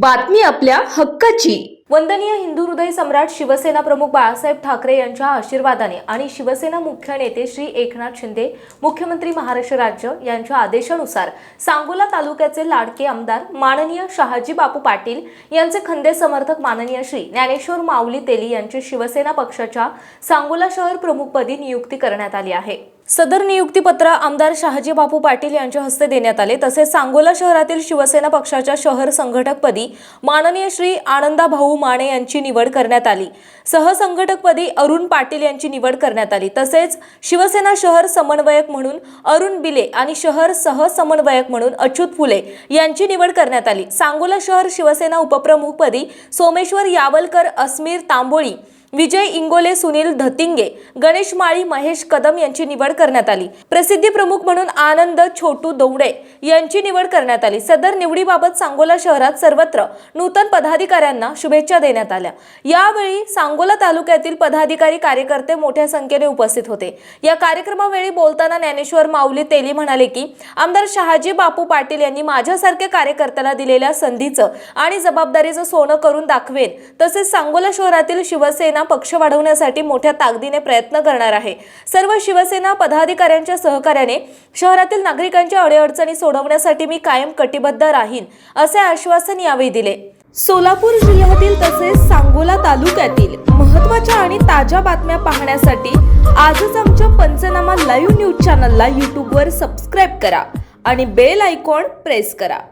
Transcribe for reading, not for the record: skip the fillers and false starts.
बातमी आपल्या हक्काची। वंदनीय हिंदू हृदय सम्राट शिवसेना प्रमुख बाळासाहेब ठाकरे यांच्या आशीर्वादाने आणि शिवसेना मुख्य नेते श्री एकनाथ शिंदे मुख्यमंत्री महाराष्ट्र राज्य यांच्या आदेशानुसार सांगोला तालुक्याचे लाडके आमदार माननीय शहाजी बापू पाटील यांचे खंदे समर्थक माननीय श्री ज्ञानेश्वर माऊली तेली यांची शिवसेना पक्षाच्या सांगोला शहर प्रमुखपदी नियुक्ती करण्यात आली आहे। सदर नियुक्तीपत्र आमदार शहाजी बापू पाटील यांच्या हस्ते देण्यात आले। तसेच सांगोला शहरातील शिवसेना पक्षाच्या शहर संघटकपदी माननीय श्री आनंदाभाऊ माने यांची निवड करण्यात आली। सहसंघटकपदी अरुण पाटील यांची निवड करण्यात आली। तसेच शिवसेना शहर समन्वयक म्हणून अरुण बिले आणि शहर सहसमन्वयक म्हणून अच्युत फुले यांची निवड करण्यात आली। सांगोला शहर शिवसेना उपप्रमुखपदी सोमेश्वर यावलकर, अस्मीर तांबोळी, विजय इंगोले, सुनील धतिंगे, गणेश माळी, महेश कदम यांची निवड करण्यात आली। प्रसिद्धी प्रमुख म्हणून आनंद छोटू दौडे यांची निवड करण्यात आली। सदर निवडीबाबत सांगोला शहरात सर्वत्र नूतन पदाधिकाऱ्यांना शुभेच्छा देण्यात आल्या। यावेळी सांगोला तालुक्यातील पदाधिकारी कार्यकर्ते मोठ्या संख्येने उपस्थित होते। या कार्यक्रमावेळी बोलताना ज्ञानेश्वर माऊली तेली म्हणाले की आमदार शहाजी बापू पाटील यांनी माझ्यासारख्या कार्यकर्त्याला दिलेल्या संधीचं आणि जबाबदारीचं सोनं करून दाखवेन। तसेच सांगोला शहरातील शिवसेना पक्ष वाढवण्यासाठी मोठ्या ताकदीने प्रयत्न करणार आहे। सर्व शिवसेना पदाधिकाऱ्यांच्या सहकार्याने शहरातील नागरिकांच्या अडीअडचणी सोडवण्यासाठी मी कायम कटिबद्ध राहीन असे आश्वासन यावेळी दिले। सोलापूर जिल्ह्यातील तसेच सांगोला तालुक्यातील महत्त्वाच्या आणि ताज्या बातम्या पाहण्यासाठी आजच आमच्या पंचनामा लाईव्ह न्यूज चॅनलला YouTube वर सबस्क्राइब करा आणि बेल आयकॉन प्रेस करा।